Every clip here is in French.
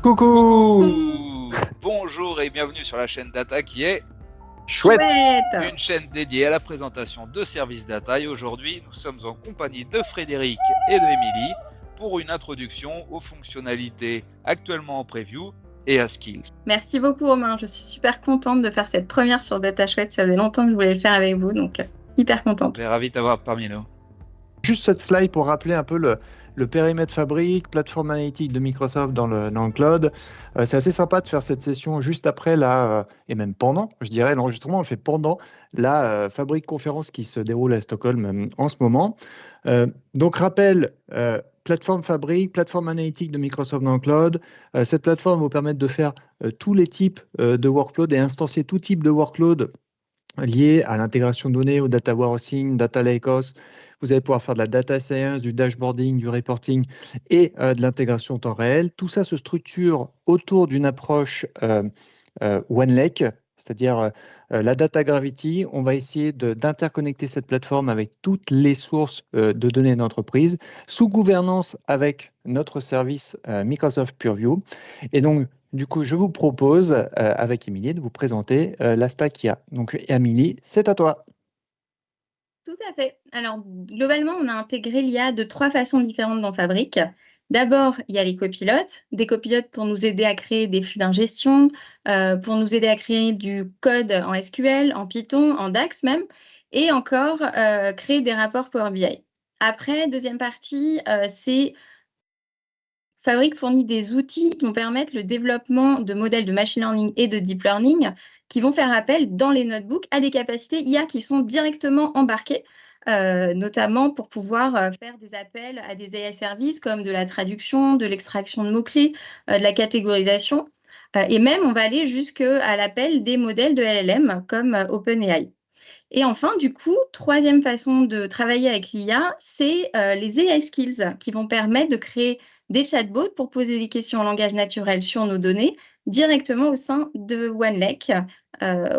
Coucou! Coucou! Bonjour et bienvenue sur la chaîne Data qui est Chouette! une chaîne dédiée à la présentation de services data. Et aujourd'hui, nous sommes en compagnie de Frédéric et de Émilie pour une introduction aux fonctionnalités actuellement en preview et à Skills. Merci beaucoup Romain, je suis super contente de faire cette première sur Data Chouette, ça faisait longtemps que je voulais le faire avec vous, donc hyper contente. On est ravis de t'avoir parmi nous. Juste cette slide pour rappeler un peu le périmètre fabrique, plateforme analytique de Microsoft dans le cloud. C'est assez sympa de faire cette session juste après, et même pendant, je dirais, l'enregistrement, on le fait pendant la Fabrique conférence qui se déroule à Stockholm en ce moment. Donc, rappel, plateforme fabrique, plateforme analytique de Microsoft dans le cloud. Cette plateforme vous permet de faire tous les types de workload et instancier tout type de workload lié à l'intégration de données, au data warehousing, data lakehouse. Vous allez pouvoir faire de la data science, du dashboarding, du reporting et de l'intégration en temps réel. Tout ça se structure autour d'une approche One Lake, c'est-à-dire la data gravity. On va essayer d'interconnecter cette plateforme avec toutes les sources de données d'entreprise sous gouvernance avec notre service Microsoft Purview. Et donc, du coup, je vous propose, avec Émilie, de vous présenter la stack IA. Donc, Émilie, c'est à toi. Tout à fait. Alors, globalement, on a intégré l'IA de 3 façons différentes dans Fabric. D'abord, il y a les copilotes, des copilotes pour nous aider à créer des flux d'ingestion, pour nous aider à créer du code en SQL, en Python, en DAX même, et encore créer des rapports Power BI. Après, deuxième partie, c'est Fabric fournit des outils qui vont permettre le développement de modèles de machine learning et de deep learning qui vont faire appel dans les notebooks à des capacités IA qui sont directement embarquées, notamment pour pouvoir faire des appels à des AI services comme de la traduction, de l'extraction de mots-clés, de la catégorisation. Et même, on va aller jusqu'à l'appel des modèles de LLM comme OpenAI. Et enfin, du coup, troisième façon de travailler avec l'IA, c'est les AI skills qui vont permettre de créer des chatbots pour poser des questions en langage naturel sur nos données directement au sein de OneLake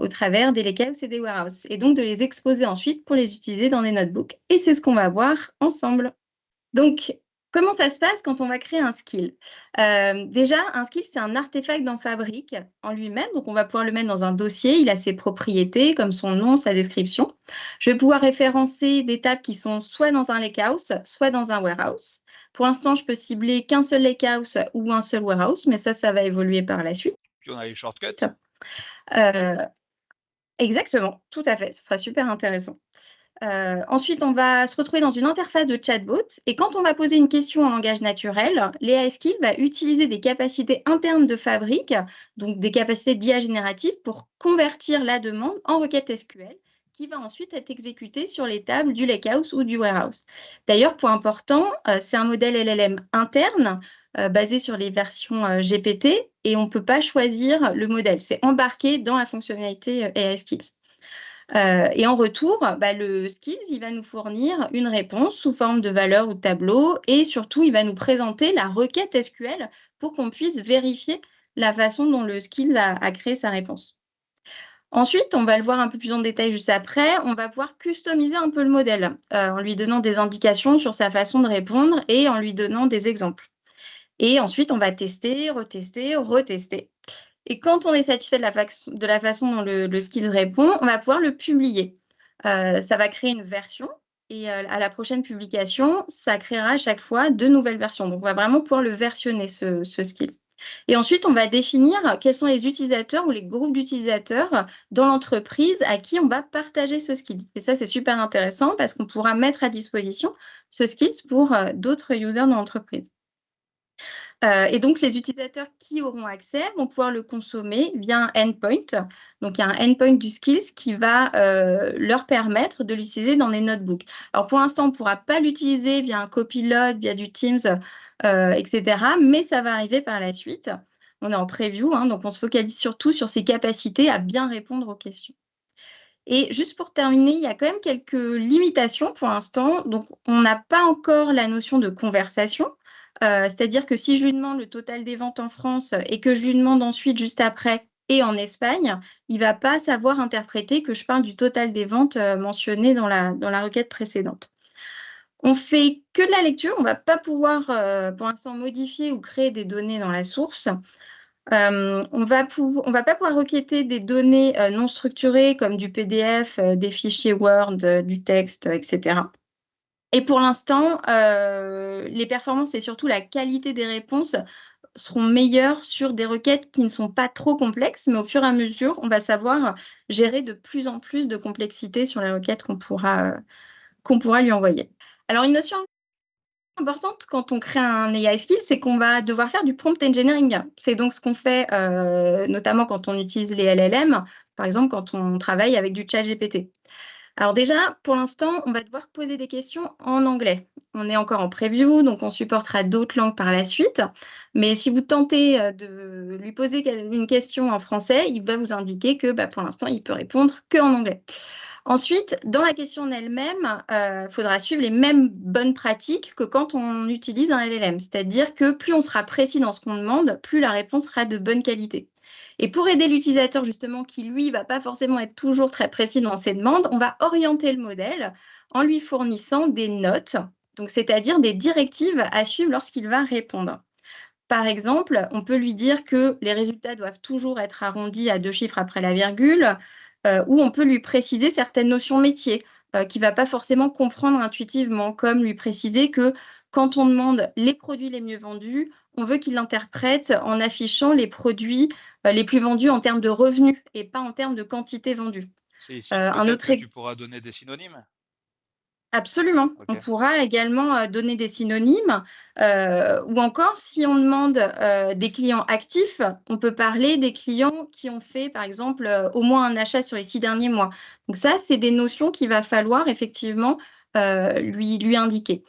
au travers des lakehouse et des warehouses, et donc de les exposer ensuite pour les utiliser dans des notebooks. Et c'est ce qu'on va voir ensemble. Donc, comment ça se passe quand on va créer un skill? Déjà, un skill, c'est un artefact dans Fabric en lui-même. Donc, on va pouvoir le mettre dans un dossier. Il a ses propriétés, comme son nom, sa description. Je vais pouvoir référencer des tables qui sont soit dans un lakehouse, soit dans un warehouse. Pour l'instant, je peux cibler qu'un seul lakehouse ou un seul warehouse, mais ça va évoluer par la suite. Puis on a les shortcuts. Exactement, tout à fait. Ce sera super intéressant. Ensuite, on va se retrouver dans une interface de chatbot et quand on va poser une question en langage naturel, l'AI Skill va utiliser des capacités internes de Fabric, donc des capacités d'IA générative pour convertir la demande en requête SQL qui va ensuite être exécutée sur les tables du lakehouse ou du warehouse. D'ailleurs, point important, c'est un modèle LLM interne basé sur les versions GPT et on ne peut pas choisir le modèle. C'est embarqué dans la fonctionnalité AI Skills. Et en retour, le skills, il va nous fournir une réponse sous forme de valeur ou de tableau et surtout, il va nous présenter la requête SQL pour qu'on puisse vérifier la façon dont le skills a créé sa réponse. Ensuite, on va le voir un peu plus en détail juste après, on va pouvoir customiser un peu le modèle en lui donnant des indications sur sa façon de répondre et en lui donnant des exemples. Et ensuite, on va tester, retester, retester. Et quand on est satisfait de la façon dont le skill répond, on va pouvoir le publier. Ça va créer une version et à la prochaine publication, ça créera à chaque fois 2 nouvelles versions. Donc, on va vraiment pouvoir le versionner, ce skill. Et ensuite, on va définir quels sont les utilisateurs ou les groupes d'utilisateurs dans l'entreprise à qui on va partager ce skill. Et ça, c'est super intéressant parce qu'on pourra mettre à disposition ce skill pour d'autres users dans l'entreprise. Et donc, les utilisateurs qui auront accès vont pouvoir le consommer via un endpoint. Donc, il y a un endpoint du skills qui va leur permettre de l'utiliser dans les notebooks. Alors, pour l'instant, on ne pourra pas l'utiliser via un copilote, via du Teams, etc. Mais ça va arriver par la suite. On est en preview, donc on se focalise surtout sur ses capacités à bien répondre aux questions. Et juste pour terminer, il y a quand même quelques limitations pour l'instant. Donc, on n'a pas encore la notion de conversation. C'est-à-dire que si je lui demande le total des ventes en France et que je lui demande ensuite, juste après, et en Espagne, il ne va pas savoir interpréter que je parle du total des ventes mentionné dans la requête précédente. On fait que de la lecture, on ne va pas pouvoir pour l'instant modifier ou créer des données dans la source. On va pas pouvoir requêter des données non structurées comme du PDF, des fichiers Word, du texte, etc. Et pour l'instant, les performances et surtout la qualité des réponses seront meilleures sur des requêtes qui ne sont pas trop complexes, mais au fur et à mesure, on va savoir gérer de plus en plus de complexité sur les requêtes qu'on pourra lui envoyer. Alors, une notion importante quand on crée un AI skill, c'est qu'on va devoir faire du prompt engineering. C'est donc ce qu'on fait notamment quand on utilise les LLM, par exemple quand on travaille avec du chat GPT. Alors déjà, pour l'instant, on va devoir poser des questions en anglais. On est encore en preview, donc on supportera d'autres langues par la suite. Mais si vous tentez de lui poser une question en français, il va vous indiquer que pour l'instant, il peut répondre qu'en anglais. Ensuite, dans la question en elle-même, il faudra suivre les mêmes bonnes pratiques que quand on utilise un LLM. C'est-à-dire que plus on sera précis dans ce qu'on demande, plus la réponse sera de bonne qualité. Et pour aider l'utilisateur, justement, qui, lui, va pas forcément être toujours très précis dans ses demandes, on va orienter le modèle en lui fournissant des notes, donc c'est-à-dire des directives à suivre lorsqu'il va répondre. Par exemple, on peut lui dire que les résultats doivent toujours être arrondis à 2 chiffres après la virgule, ou on peut lui préciser certaines notions métiers qu'il ne va pas forcément comprendre intuitivement, comme lui préciser que quand on demande les produits les mieux vendus, on veut qu'il l'interprète en affichant les produits les plus vendus en termes de revenus et pas en termes de quantité vendue. C'est ici Un peut-être autre que tu pourras donner des synonymes. Absolument. Ok. On pourra également donner des synonymes ou encore si on demande des clients actifs, on peut parler des clients qui ont fait par exemple au moins un achat sur les 6 derniers mois. Donc ça, c'est des notions qu'il va falloir effectivement lui indiquer.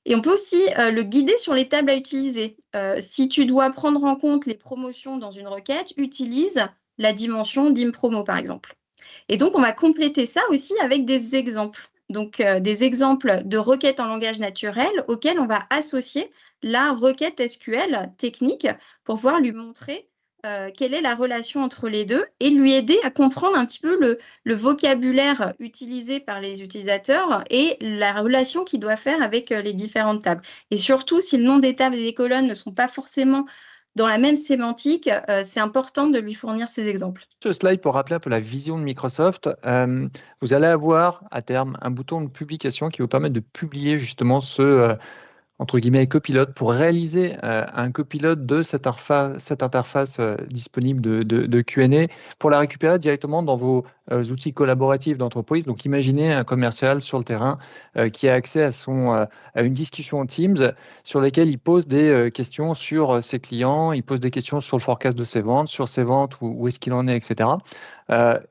Et on peut aussi le guider sur les tables à utiliser. Si tu dois prendre en compte les promotions dans une requête, utilise la dimension d'ImPromo par exemple. Et donc, on va compléter ça aussi avec des exemples. Donc, des exemples de requêtes en langage naturel auxquelles on va associer la requête SQL technique pour pouvoir lui montrer quelle est la relation entre les deux et lui aider à comprendre un petit peu le vocabulaire utilisé par les utilisateurs et la relation qu'il doit faire avec les différentes tables. Et surtout, si le nom des tables et des colonnes ne sont pas forcément dans la même sémantique, c'est important de lui fournir ces exemples. Ce slide pour rappeler un peu la vision de Microsoft. Vous allez avoir à terme un bouton de publication qui vous permet de publier justement ce entre guillemets copilote pour réaliser un copilote de cette interface disponible de Q&A pour la récupérer directement dans vos outils collaboratifs d'entreprise. Donc imaginez un commercial sur le terrain qui a accès à une discussion Teams sur laquelle il pose des questions sur ses clients, il pose des questions sur le forecast de ses ventes, sur ses ventes, où est-ce qu'il en est, etc.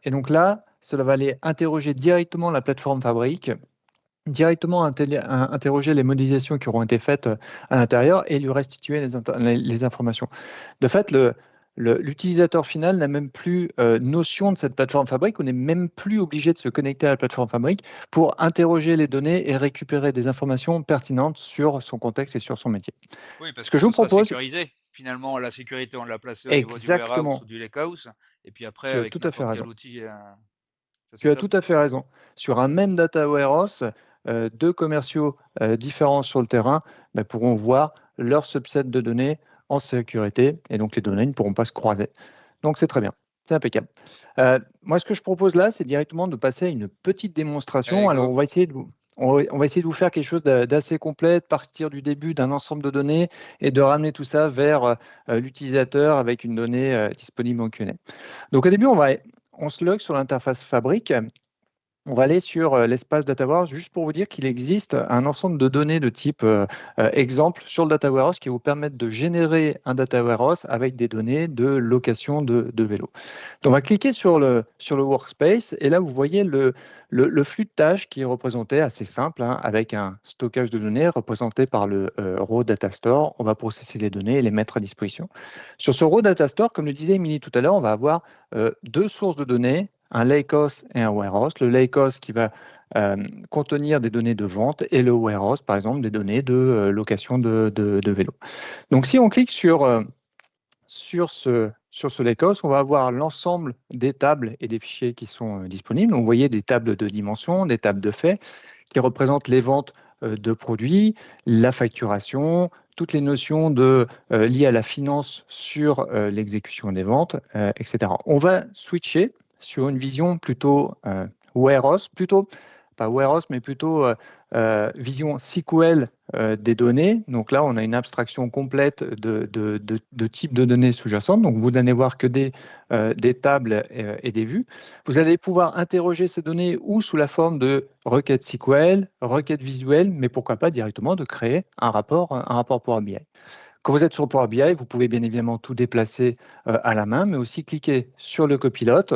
Et donc là, cela va aller interroger directement la plateforme Fabric, directement interroger les modélisations qui auront été faites à l'intérieur et lui restituer les informations. De fait, l'utilisateur final n'a même plus notion de cette plateforme Fabric. On n'est même plus obligé de se connecter à la plateforme Fabric pour interroger les données et récupérer des informations pertinentes sur son contexte et sur son métier. Oui, parce Ce que que je vous sera propose, sécurisé. Finalement, la sécurité, on l'a placée au niveau du warehouse exactement, ou du lakehouse. Et puis après, tu as avec tout à fait n'importe quel raison. outil, ça Tu c'est as top. tout à fait raison. Sur un même data warehouse, deux commerciaux différents sur le terrain pourront voir leur subset de données en sécurité et donc les données ne pourront pas se croiser. Donc c'est très bien, c'est impeccable. Moi, ce que je propose là, c'est directement de passer à une petite démonstration. Allez, Alors, go. on va essayer de vous faire quelque chose d'assez complet, de partir du début d'un ensemble de données et de ramener tout ça vers l'utilisateur avec une donnée disponible en Q&A. Donc au début, on se log sur l'interface Fabric. On va aller sur l'espace Data Warehouse juste pour vous dire qu'il existe un ensemble de données de type exemple sur le Data Warehouse qui vous permettent de générer un Data Warehouse avec des données de location de vélo. Donc, on va cliquer sur le workspace et là, vous voyez le flux de tâches qui est représenté assez simple avec un stockage de données représenté par le Raw Data Store. On va processer les données et les mettre à disposition. Sur ce Raw Data Store, comme le disait Émilie tout à l'heure, on va avoir deux sources de données, un lakehouse et un warehouse. Le lakehouse qui va contenir des données de vente et le warehouse, par exemple, des données de location de vélo. Donc, si on clique sur ce lakehouse, on va avoir l'ensemble des tables et des fichiers qui sont disponibles. Donc, vous voyez des tables de dimensions, des tables de faits qui représentent les ventes de produits, la facturation, toutes les notions liées à la finance sur l'exécution des ventes, etc. On va switcher sur une vision plutôt warehouse, pas warehouse, mais plutôt vision SQL des données. Donc là, on a une abstraction complète de types de données sous-jacentes. Donc vous n'allez voir que des tables et des vues. Vous allez pouvoir interroger ces données ou sous la forme de requêtes SQL, requêtes visuelles, mais pourquoi pas directement de créer un rapport Power BI. Quand vous êtes sur Power BI, vous pouvez bien évidemment tout déplacer à la main, mais aussi cliquer sur le copilote,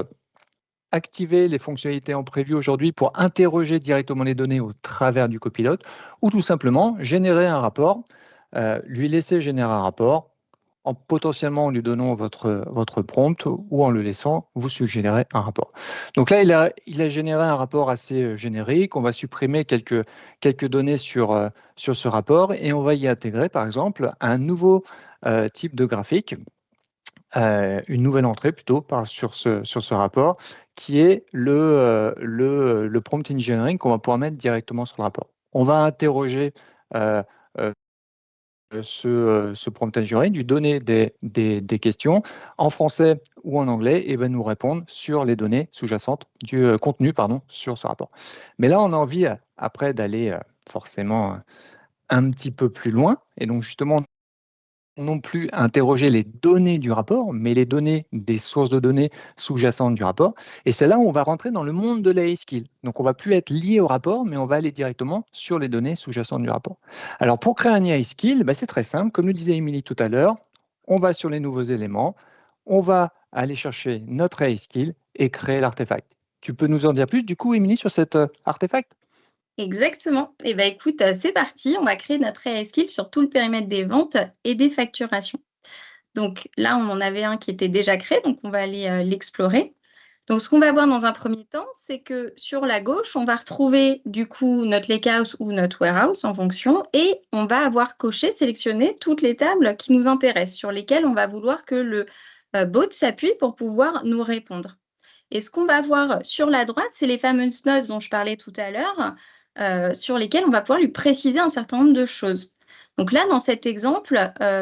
activer les fonctionnalités en preview aujourd'hui pour interroger directement les données au travers du copilote, ou tout simplement générer un rapport, lui laisser générer un rapport, potentiellement en lui donnant votre prompt ou en le laissant vous suggérer un rapport. Donc là, il a généré un rapport assez générique. On va supprimer quelques données sur ce rapport et on va y intégrer, par exemple, un nouveau type de graphique, une nouvelle entrée plutôt sur ce rapport, qui est le prompt engineering qu'on va pouvoir mettre directement sur le rapport. On va interroger ce prompt engineering, lui donner des questions en français ou en anglais et va nous répondre sur les données sous-jacentes du contenu sur ce rapport. Mais là, on a envie après d'aller forcément un petit peu plus loin et donc justement non plus interroger les données du rapport, mais les données des sources de données sous-jacentes du rapport. Et c'est là où on va rentrer dans le monde de la skill. Donc, on ne va plus être lié au rapport, mais on va aller directement sur les données sous-jacentes du rapport. Alors, pour créer un AI skill, c'est très simple. Comme le disait Émilie tout à l'heure, on va sur les nouveaux éléments, on va aller chercher notre AI skill et créer l'artefact. Tu peux nous en dire plus, du coup, Émilie, sur cet artefact? Exactement. Et ben écoute, c'est parti. On va créer notre AI skill sur tout le périmètre des ventes et des facturations. Donc là, on en avait un qui était déjà créé, donc on va aller l'explorer. Donc ce qu'on va voir dans un premier temps, c'est que sur la gauche, on va retrouver du coup notre lakehouse ou notre warehouse en fonction et on va avoir coché, sélectionné toutes les tables qui nous intéressent, sur lesquelles on va vouloir que le bot s'appuie pour pouvoir nous répondre. Et ce qu'on va voir sur la droite, c'est les fameuses notes dont je parlais tout à l'heure, sur lesquelles on va pouvoir lui préciser un certain nombre de choses. Donc là, dans cet exemple,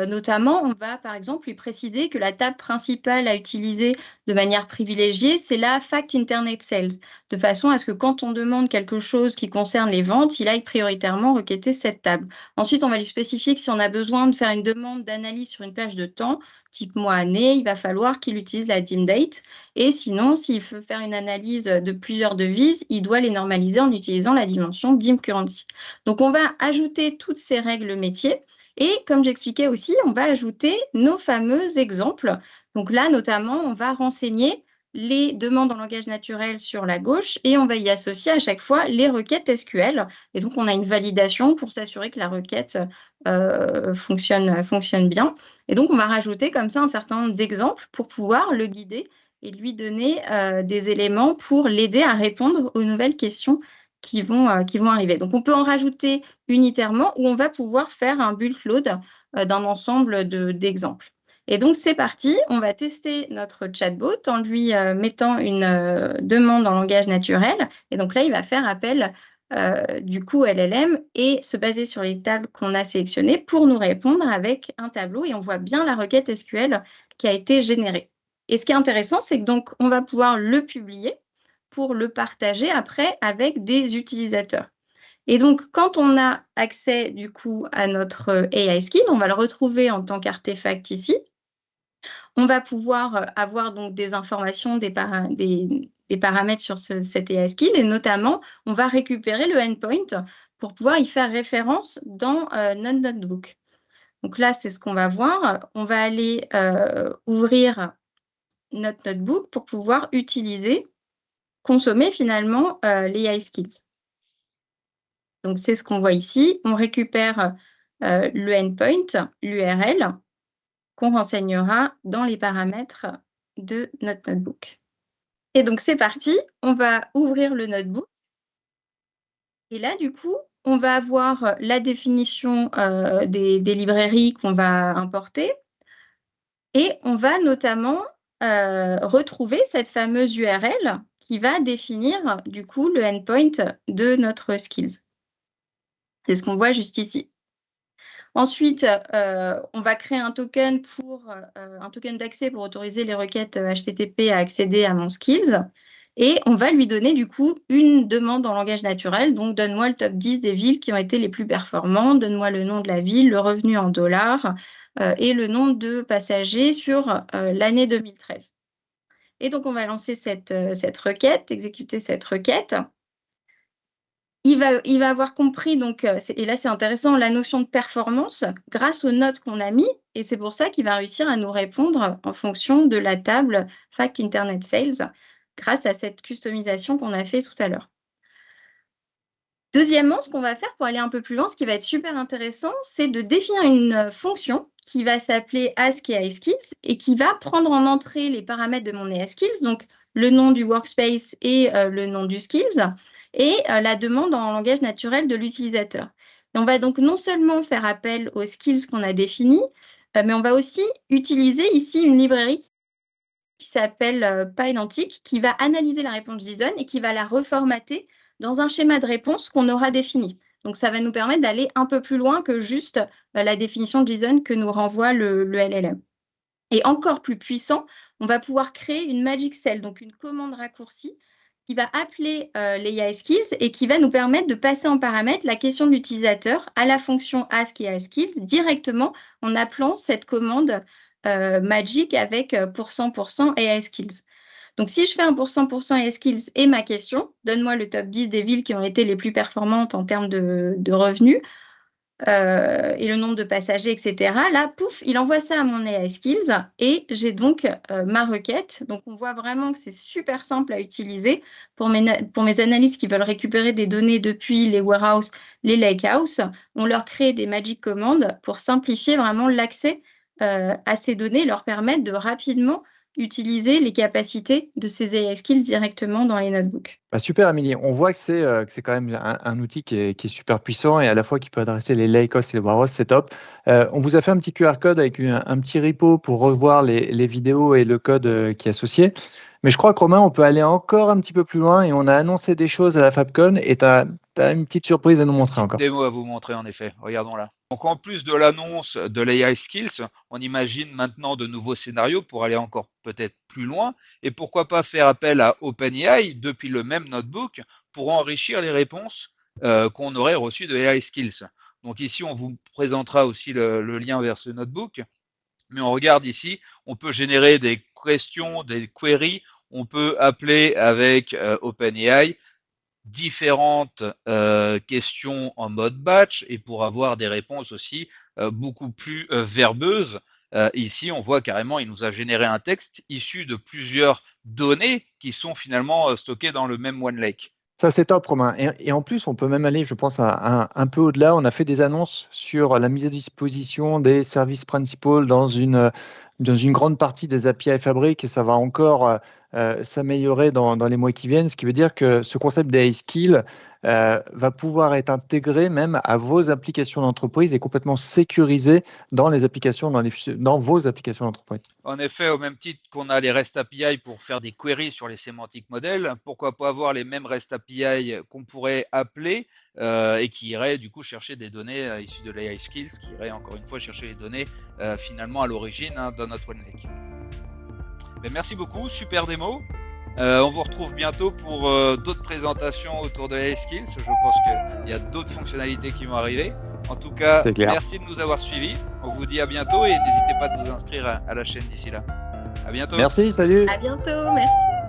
notamment, on va par exemple lui préciser que la table principale à utiliser de manière privilégiée, c'est la Fact Internet Sales, de façon à ce que quand on demande quelque chose qui concerne les ventes, il aille prioritairement requêter cette table. Ensuite, on va lui spécifier que si on a besoin de faire une demande d'analyse sur une plage de temps, type mois-année, il va falloir qu'il utilise la dim date. Et sinon, s'il veut faire une analyse de plusieurs devises, il doit les normaliser en utilisant la dimension dim currency. Donc, on va ajouter toutes ces règles métiers. Et comme j'expliquais aussi, on va ajouter nos fameux exemples. Donc là, notamment, on va renseigner les demandes en langage naturel sur la gauche et on va y associer à chaque fois les requêtes SQL. Et donc, on a une validation pour s'assurer que la requête fonctionne bien. Et donc, on va rajouter comme ça un certain nombre d'exemples pour pouvoir le guider et lui donner des éléments pour l'aider à répondre aux nouvelles questions qui vont arriver. Donc, on peut en rajouter unitairement ou on va pouvoir faire un bulk load d'un ensemble d'exemples. Et donc, c'est parti. On va tester notre chatbot en lui mettant une demande en langage naturel. Et donc là, il va faire appel du coup LLM et se baser sur les tables qu'on a sélectionnées pour nous répondre avec un tableau. Et on voit bien la requête SQL qui a été générée. Et ce qui est intéressant, c'est que donc, on va pouvoir le publier pour le partager après avec des utilisateurs. Et donc, quand on a accès du coup à notre AI skill, on va le retrouver en tant qu'artefact ici. On va pouvoir avoir donc des informations, des paramètres sur cet AI skill et notamment, on va récupérer le endpoint pour pouvoir y faire référence dans notre notebook. Donc là, c'est ce qu'on va voir. On va aller ouvrir notre notebook pour pouvoir consommer finalement les AI skills. Donc, c'est ce qu'on voit ici. On récupère le endpoint, l'URL, qu'on renseignera dans les paramètres de notre notebook. Et donc, c'est parti. On va ouvrir le notebook. Et là, du coup, on va avoir la définition des librairies qu'on va importer. Et on va notamment retrouver cette fameuse URL qui va définir, du coup, le endpoint de notre skills. C'est ce qu'on voit juste ici. Ensuite, on va créer un token d'accès pour autoriser les requêtes HTTP à accéder à mon skills. Et on va lui donner du coup une demande en langage naturel. Donc, donne-moi le top 10 des villes qui ont été les plus performantes, donne-moi le nom de la ville, le revenu en dollars et le nombre de passagers sur l'année 2013. Et donc, on va lancer cette requête, exécuter cette requête. Il va avoir compris, donc, et là c'est intéressant, la notion de performance grâce aux notes qu'on a mis, et c'est pour ça qu'il va réussir à nous répondre en fonction de la table Fact Internet Sales, grâce à cette customisation qu'on a fait tout à l'heure. Deuxièmement, ce qu'on va faire pour aller un peu plus loin, ce qui va être super intéressant, c'est de définir une fonction qui va s'appeler Ask AI Skills et qui va prendre en entrée les paramètres de mon AI Skills, donc le nom du workspace et le nom du skills, et la demande en langage naturel de l'utilisateur. Et on va donc non seulement faire appel aux skills qu'on a définis, mais on va aussi utiliser ici une librairie qui s'appelle PyIdentic, qui va analyser la réponse JSON et qui va la reformater dans un schéma de réponse qu'on aura défini. Donc, ça va nous permettre d'aller un peu plus loin que juste la définition de JSON que nous renvoie le LLM. Et encore plus puissant, on va pouvoir créer une Magic Cell, donc une commande raccourcie qui va appeler les AI Skills et qui va nous permettre de passer en paramètre la question de l'utilisateur à la fonction Ask AI Skills directement en appelant cette commande Magic avec %% AI Skills. Donc, si je fais un % AI Skills et ma question, donne-moi le top 10 des villes qui ont été les plus performantes en termes de revenus et le nombre de passagers, etc. Là, pouf, il envoie ça à mon AI Skills et j'ai donc ma requête. Donc, on voit vraiment que c'est super simple à utiliser pour mes analystes qui veulent récupérer des données depuis les warehouses, les lakehouse. On leur crée des magic commandes pour simplifier vraiment l'accès à ces données, leur permettre de rapidement utiliser les capacités de ces AI Skills directement dans les notebooks. Bah, super, Amélie. On voit que c'est quand même un outil qui est super puissant et à la fois qui peut adresser les lakehouse et les warehouses, c'est top. On vous a fait un petit QR code avec un petit repo pour revoir les vidéos et le code qui est associé. Mais je crois que Romain, on peut aller encore un petit peu plus loin et on a annoncé des choses à la FabCon et tu as une petite surprise à nous montrer encore. Démo à vous montrer en effet, regardons là. Donc en plus de l'annonce de l'AI Skills, on imagine maintenant de nouveaux scénarios pour aller encore peut-être plus loin et pourquoi pas faire appel à OpenAI depuis le même notebook pour enrichir les réponses qu'on aurait reçues de AI Skills. Donc ici on vous présentera aussi le lien vers ce notebook, mais on regarde ici, on peut générer des questions, des queries, on peut appeler avec OpenAI différentes questions en mode batch et pour avoir des réponses aussi beaucoup plus verbeuses. Ici, on voit carrément, il nous a généré un texte issu de plusieurs données qui sont finalement stockées dans le même OneLake. Ça, c'est top, Romain. Et en plus, on peut même aller, je pense, un peu au-delà. On a fait des annonces sur la mise à disposition des services principaux dans une grande partie des API Fabric et ça va encore s'améliorer dans les mois qui viennent, ce qui veut dire que ce concept d'AI Skill va pouvoir être intégré même à vos applications d'entreprise et complètement sécurisé dans les applications, dans vos applications d'entreprise. En effet, au même titre qu'on a les REST API pour faire des queries sur les semantic models, pourquoi pas avoir les mêmes REST API qu'on pourrait appeler et qui iraient du coup chercher des données issues de l'AI Skills, qui iraient encore une fois chercher les données finalement à l'origine dans notre OneLake. Mais merci beaucoup, super démo. On vous retrouve bientôt pour d'autres présentations autour de AI Skills. Je pense qu'il y a d'autres fonctionnalités qui vont arriver. En tout cas, merci de nous avoir suivis. On vous dit à bientôt et n'hésitez pas à vous inscrire à la chaîne d'ici là. À bientôt. Merci, salut. À bientôt, merci.